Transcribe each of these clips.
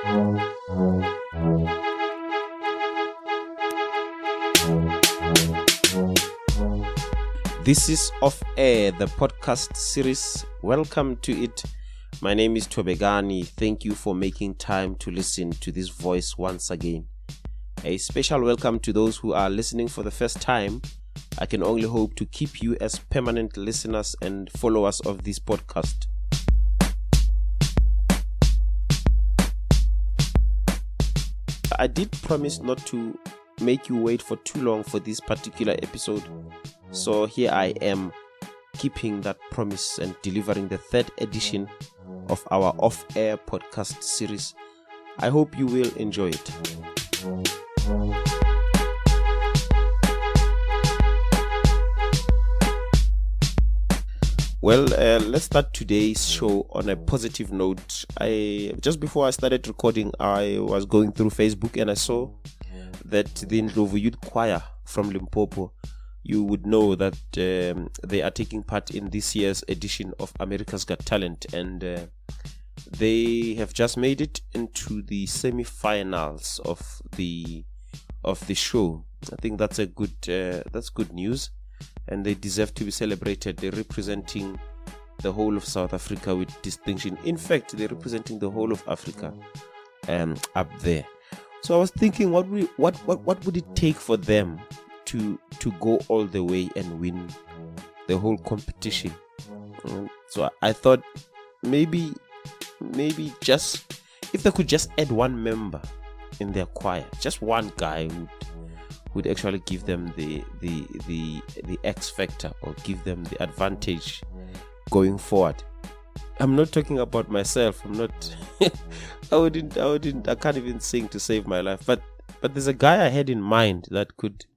This is Off Air, the podcast series. Welcome to it. My name is Tobegani. Thank you for making time to listen to this voice once again. A special welcome to those who are listening for the first time. I can only hope to keep you as permanent listeners and followers of this podcast. I did promise not to make you wait for too long for this particular episode. So here I am, keeping that promise and delivering the third edition of our off-air podcast series. I hope you will enjoy it. Well, let's start today's show on a positive note. Just before I started recording, I was going through Facebook and I saw that the Ndlovu Youth Choir from Limpopo, you would know that they are taking part in this year's edition of America's Got Talent, and they have just made it into the semi-finals of the show. I think that's good news, and they deserve to be celebrated. They're representing the whole of South Africa with distinction. In fact, they're representing the whole of Africa up there. So I was thinking, what would it take for them to go all the way and win the whole competition? So I thought maybe just if they could just add one member in their choir, just one guy would actually give them the X factor, or give them the advantage going forward. I'm not talking about myself. I'm not I can't even sing to save my life, but there's a guy I had in mind that could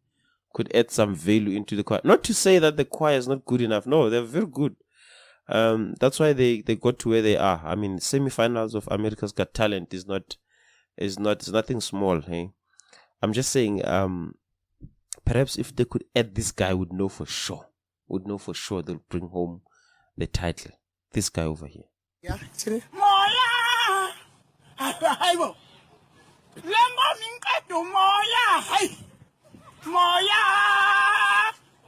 add some value into the choir. Not to say that the choir is not good enough. No, they're very good. That's why they got to where they are. I mean, semi-finals of America's Got Talent is nothing small. Hey? I'm just saying, perhaps if they could add this guy, would know for sure they'll bring home the title. This guy over here. Yeah, actually. Moya,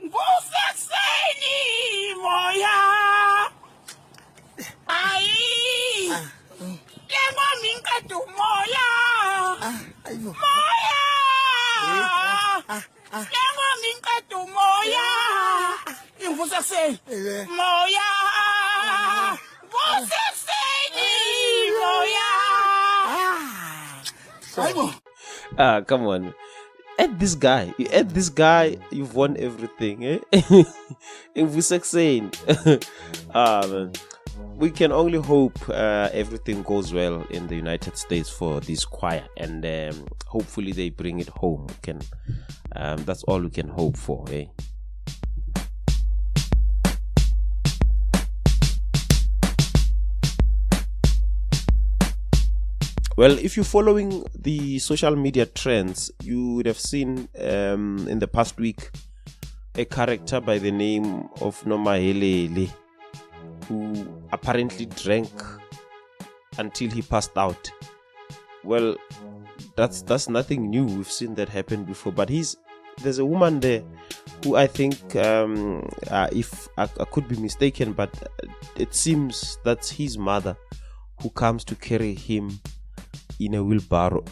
Vusakseni, Moya, Ai, Lemo Minkatu, Moya, Moya, Lemo Minkatu, Moya, Vusakseni, Moya, Vusakseni, Moya. Come on. Add this guy. You add this guy, you've won everything. Eh? In Vusakseni. Man. We can only hope everything goes well in the United States for this choir, and hopefully they bring it home. That's all we can hope for. Eh? Well, if you're following the social media trends, you would have seen in the past week a character by the name of Nomahelele, who apparently drank until he passed out. Well, that's nothing new. We've seen that happen before. But there's a woman there who I think, if I could be mistaken, but it seems that's his mother who comes to carry him in a wheelbarrow.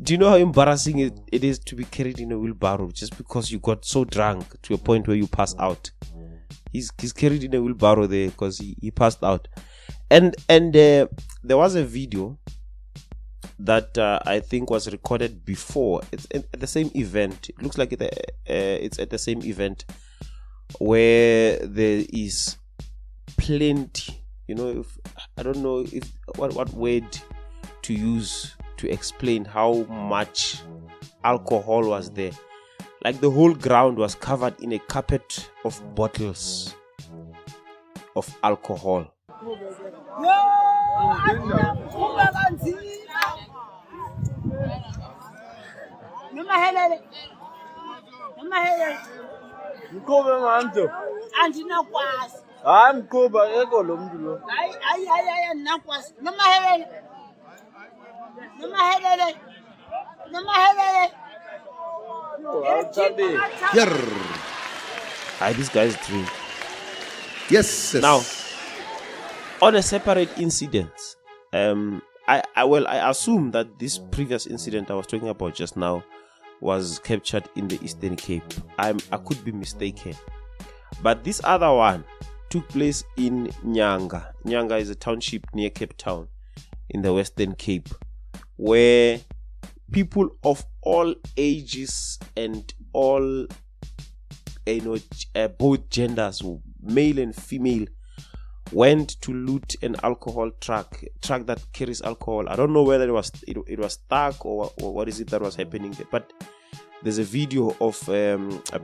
Do you know how embarrassing it is to be carried in a wheelbarrow just because you got so drunk to a point where you pass out? He's carried in a wheelbarrow there because he passed out. And there was a video that I think was recorded before. It's at the same event. It looks like it's at the same event where there is plenty. I don't know if what word to use to explain how much alcohol was there. Like the whole ground was covered in a carpet of bottles of alcohol. Here. These guys drink. Yes. Now, on a separate incident, I assume that this previous incident I was talking about just now was captured in the Eastern Cape. I could be mistaken, but this other one took place in Nyanga. Nyanga is a township near Cape Town in the Western Cape, where people of all ages and all both genders, male and female, went to loot an alcohol truck that carries alcohol. I don't know whether it was stuck or what is it that was happening there, but there's a video of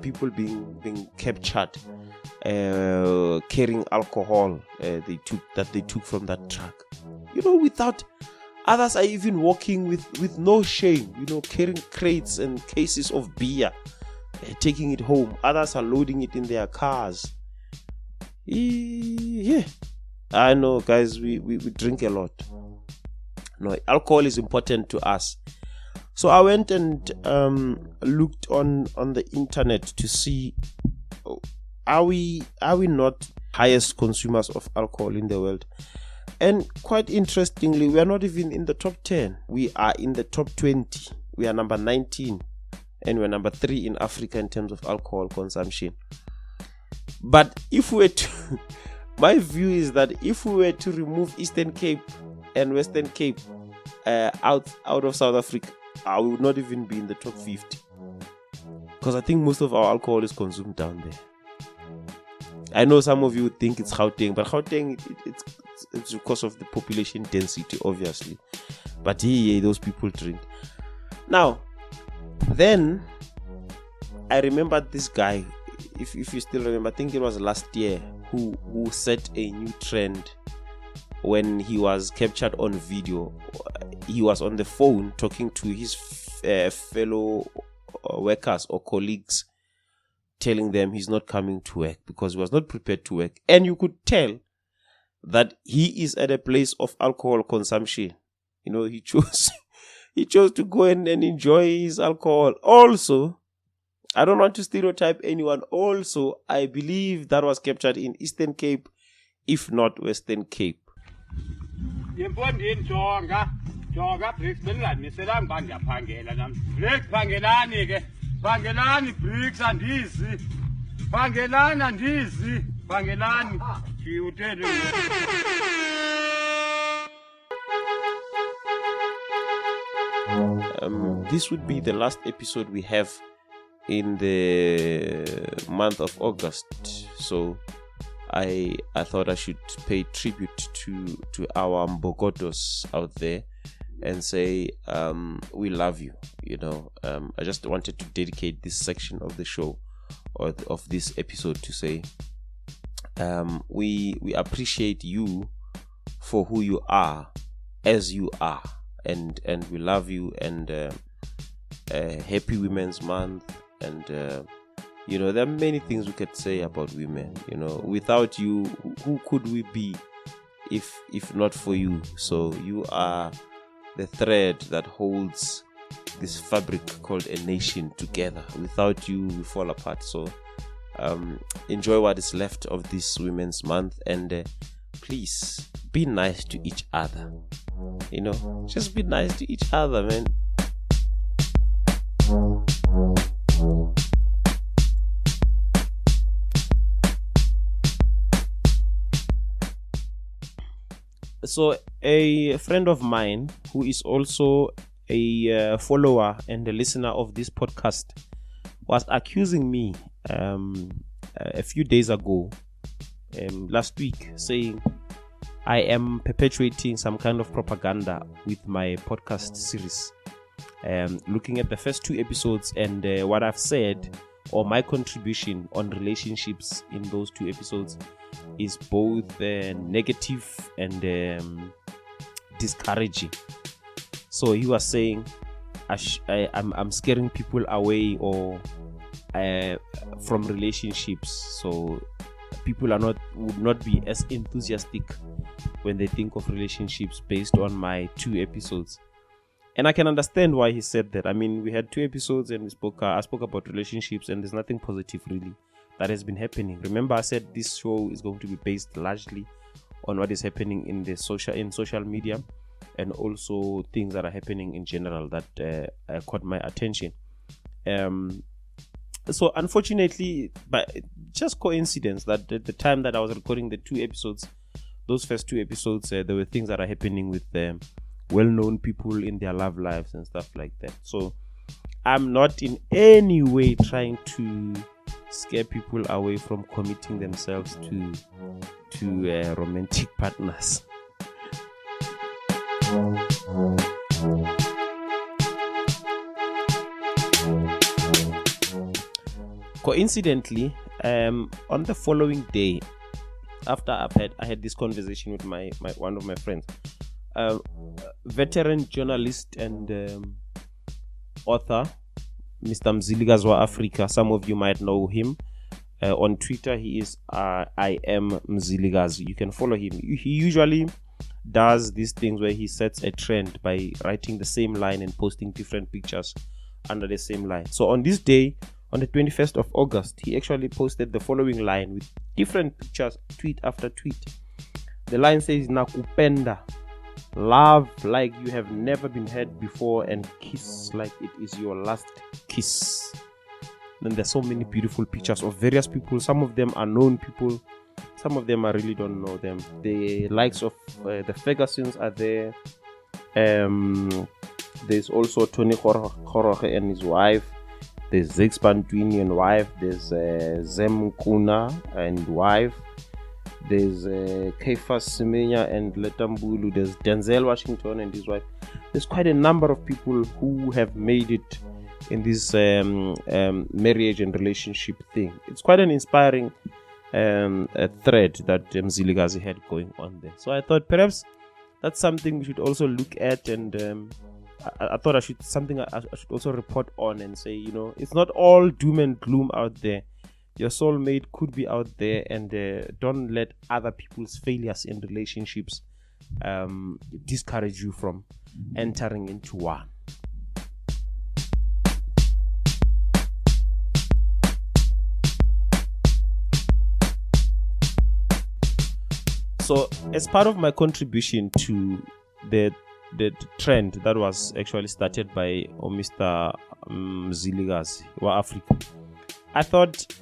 people being captured carrying alcohol they took from that truck. Without others are even walking with no shame, carrying crates and cases of beer, taking it home. Others are loading it in their cars. Yeah, I know, guys, we drink a lot. No, alcohol is important to us. So I went and looked on the internet to see, are we not highest consumers of alcohol in the world? And quite interestingly, we are not even in the top 10. We are in the top 20. We are number 19, and we're number 3 in Africa in terms of alcohol consumption. But if we were to, my view is that if we were to remove Eastern Cape and Western Cape out of South Africa, I would not even be in the top 50, because I think most of our alcohol is consumed down there. I know some of you think it's Gauteng, but Gauteng it's because of the population density, obviously. But yeah, those people drink. Now, then I remembered this guy. If you still remember, I think it was last year, who set a new trend when he was captured on video. He was on the phone talking to his fellow workers or colleagues, telling them he's not coming to work because he was not prepared to work. And you could tell that he is at a place of alcohol consumption. He chose to go and enjoy his alcohol. Also, I don't want to stereotype anyone. Also, I believe that was captured in Eastern Cape, if not Western Cape. This would be the last episode we have in the month of August, so I thought I should pay tribute to our Mbogotos out there and say we love you. I just wanted to dedicate this section of the show or of this episode to say we appreciate you for who you are, as you are, and we love you, and happy Women's Month. And there are many things we could say about women. Without you, who could we be if not for you? So you are the thread that holds this fabric called a nation together. Without you, we fall apart. So enjoy what is left of this Women's Month, and please be nice to each other. Just be nice to each other, man. So a friend of mine who is also a follower and a listener of this podcast was accusing me a few days ago, last week, saying I am perpetuating some kind of propaganda with my podcast series. Looking at the first 2 episodes and what I've said, or my contribution on relationships in those 2 episodes, is both negative and discouraging. So he was saying I'm scaring people away or from relationships, so people would not be as enthusiastic when they think of relationships based on my 2 episodes. And I can understand why he said that. I mean, we had 2 episodes and I spoke about relationships, and there's nothing positive really that has been happening. Remember, I said this show is going to be based largely on what is happening in social media, and also things that are happening in general that caught my attention. So unfortunately, but just coincidence that at the time that I was recording the 2 episodes, those first 2 episodes, there were things that are happening with well-known people in their love lives and stuff like that. So I'm not in any way trying to scare people away from committing themselves to romantic partners. Coincidentally, on the following day, after I had this conversation with my one of my friends, veteran journalist and author, Mr. Mzilikazi wa Africa. Some of you might know him. On Twitter, he is I am Mzilikazi. You can follow him. He usually does these things where he sets a trend by writing the same line and posting different pictures under the same line. So on this day, on the 21st of August, he actually posted the following line with different pictures, tweet after tweet. The line says, "Nakupenda, love like you have never been had before, and kiss like it is your last kiss." Then there's so many beautiful pictures of various people. Some of them are known people, some of them I really don't know them. The likes of the Fergusons are there. There's also Tony Koroge and his wife. There's Zex Bantwini and wife. There's Zem Kuna and wife. There's Keifas Semenya and Letambulu. There's Denzel Washington and his wife. There's quite a number of people who have made it in this marriage and relationship thing. It's quite an inspiring thread that Mzilikazi had going on there. So I thought perhaps that's something we should also look at, and I thought I should also report on and say, it's not all doom and gloom out there. Your soulmate could be out there, and don't let other people's failures in relationships discourage you from entering into one. So, as part of my contribution to the trend that was actually started by Mr. Mzilikazi wa Africa, I thought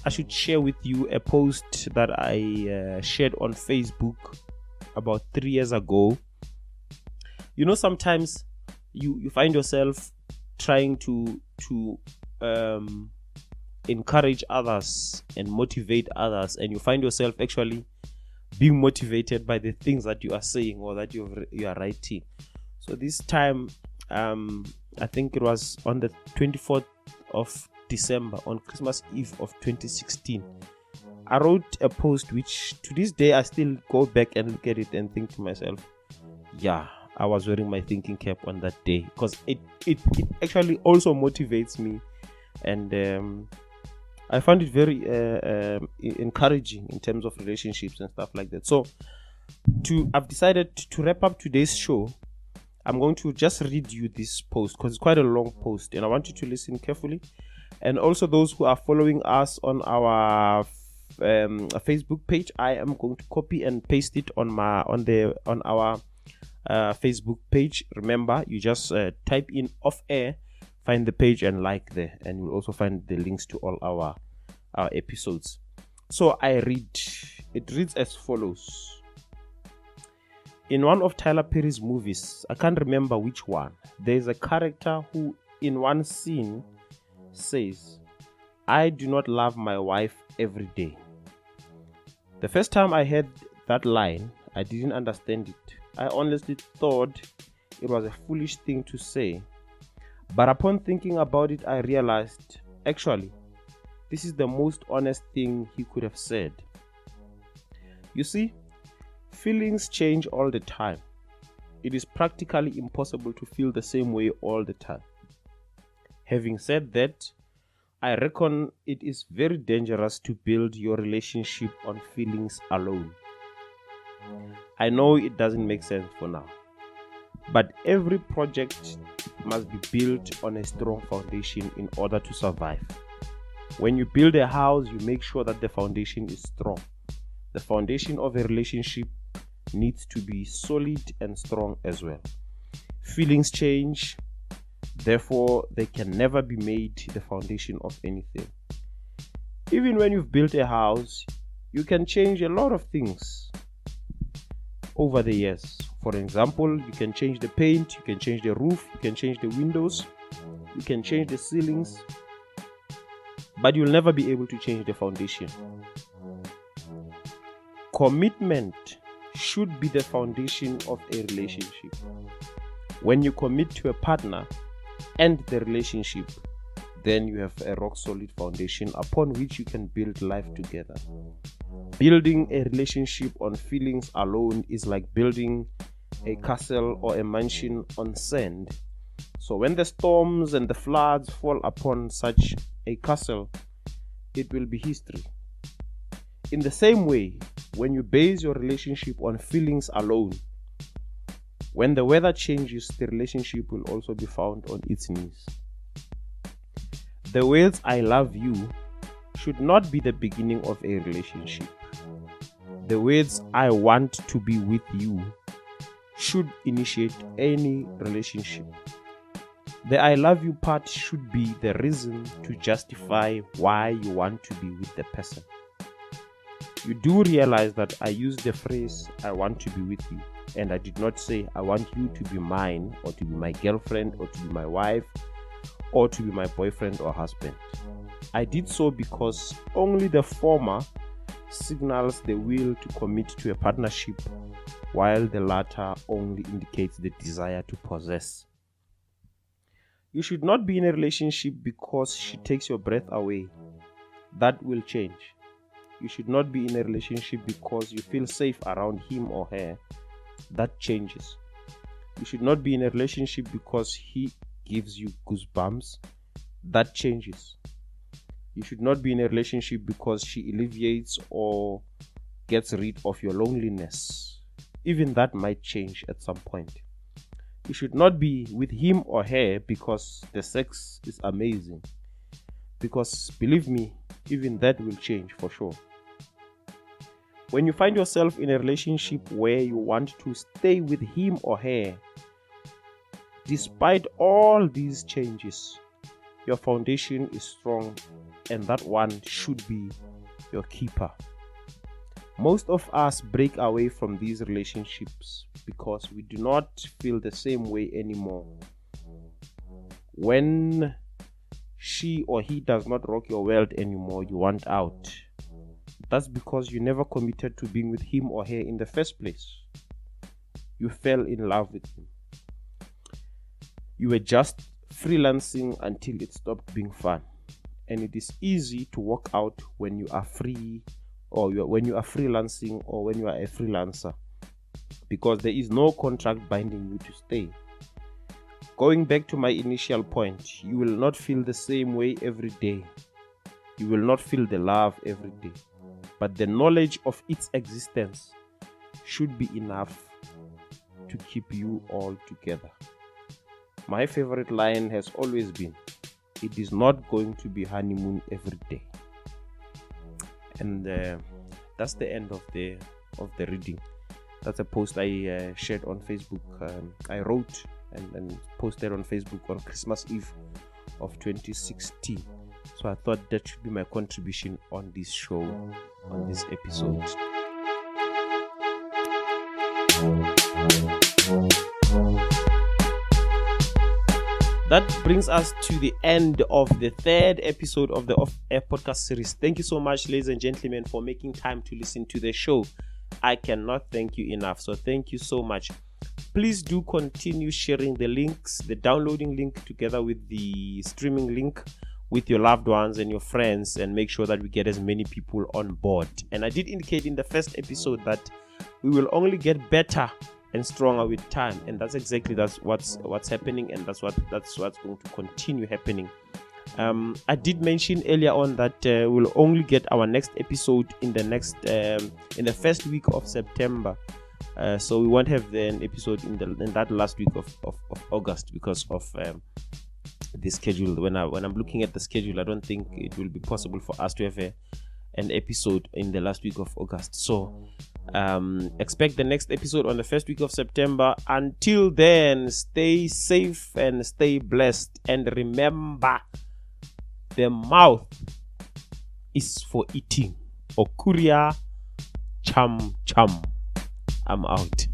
I should share with you a post that I shared on Facebook about 3 years ago. Sometimes you find yourself trying to encourage others and motivate others, and you find yourself actually being motivated by the things that you are saying or that you are writing. So this time, I think it was on the 24th of December, on Christmas Eve of 2016, I wrote a post which to this day I still go back and look at it and think to myself, yeah, I was wearing my thinking cap on that day, because it actually also motivates me, and I find it very encouraging in terms of relationships and stuff like that. So I've decided to wrap up today's show. I'm going to just read you this post because it's quite a long post, and I want you to listen carefully. And also those who are following us on our Facebook page, I am going to copy and paste it on our Facebook page. Remember, you just type in off air, find the page and like there, and you'll also find the links to all our episodes. So it reads as follows. In one of Tyler Perry's movies, I can't remember which one, there's a character who in one scene says, "I do not love my wife every day." The first time I heard that line, I didn't understand it. I honestly thought it was a foolish thing to say. But upon thinking about it, I realized, actually, this is the most honest thing he could have said. You see, feelings change all the time. It is practically impossible to feel the same way all the time. Having said that, I reckon it is very dangerous to build your relationship on feelings alone. I know it doesn't make sense for now, But every project must be built on a strong foundation in order to survive. When you build a house, you make sure that the foundation is strong. The foundation of a relationship needs to be solid and strong as well. Feelings change, therefore they can never be made the foundation of anything. Even when you've built a house, you can change a lot of things over the years. For example, you can change the paint, you can change the roof, you can change the windows, you can change the ceilings, but you'll never be able to change the foundation. Commitment should be the foundation of a relationship. When you commit to a partner and the relationship, then you have a rock solid foundation upon which you can build life together. Building a relationship on feelings alone is like building a castle or a mansion on sand. So when the storms and the floods fall upon such a castle, it will be history. In the same way, when you base your relationship on feelings alone, when the weather changes, the relationship will also be found on its knees. The words "I love you" should not be the beginning of a relationship. The words "I want to be with you" should initiate any relationship. The "I love you" part should be the reason to justify why you want to be with the person. You do realize that I used the phrase "I want to be with you," and I did not say "I want you to be mine," or to be my girlfriend, or to be my wife, or to be my boyfriend or husband. I did so because only the former signals the will to commit to a partnership, while the latter only indicates the desire to possess. You should not be in a relationship because she takes your breath away. That will change. You should not be in a relationship because you feel safe around him or her. That changes. You should not be in a relationship because he gives you goosebumps. That changes. You should not be in a relationship because she alleviates or gets rid of your loneliness. Even that might change at some point. You should not be with him or her because the sex is amazing. Because believe me, even that will change for sure. When you find yourself in a relationship where you want to stay with him or her, despite all these changes, your foundation is strong, and that one should be your keeper. Most of us break away from these relationships because we do not feel the same way anymore. When she or he does not rock your world anymore, you want out. That's because you never committed to being with him or her in the first place. You fell in love with him. You were just freelancing until it stopped being fun. And it is easy to walk out when you are free, or when you are freelancing, or when you are a freelancer, because there is no contract binding you to stay. Going back to my initial point, you will not feel the same way every day. You will not feel the love every day. But the knowledge of its existence should be enough to keep you all together. My favorite line has always been, "It is not going to be honeymoon every day." And that's the end of the reading. That's a post I shared on Facebook. I wrote and posted on Facebook on Christmas Eve of 2016. So I thought that should be my contribution on this show, on this episode. That brings us to the end of the third episode of the Off-Air podcast series. Thank you so much, ladies and gentlemen, for making time to listen to the show. I cannot thank you enough. So thank you so much. Please do continue sharing the links, the downloading link together with the streaming link with your loved ones and your friends, and make sure that we get as many people on board. And I did indicate in the first episode that we will only get better and stronger with time, and that's what's happening, and that's what's going to continue happening. I did mention earlier on that we'll only get our next episode in the first week of September. So we won't have an episode in that last week of August because of the schedule. When I'm looking at the schedule, I don't think it will be possible for us to have an episode in the last week of August. So expect the next episode on the first week of September. Until then, stay safe and stay blessed, and remember, the mouth is for eating. Okuria cham cham. I'm out.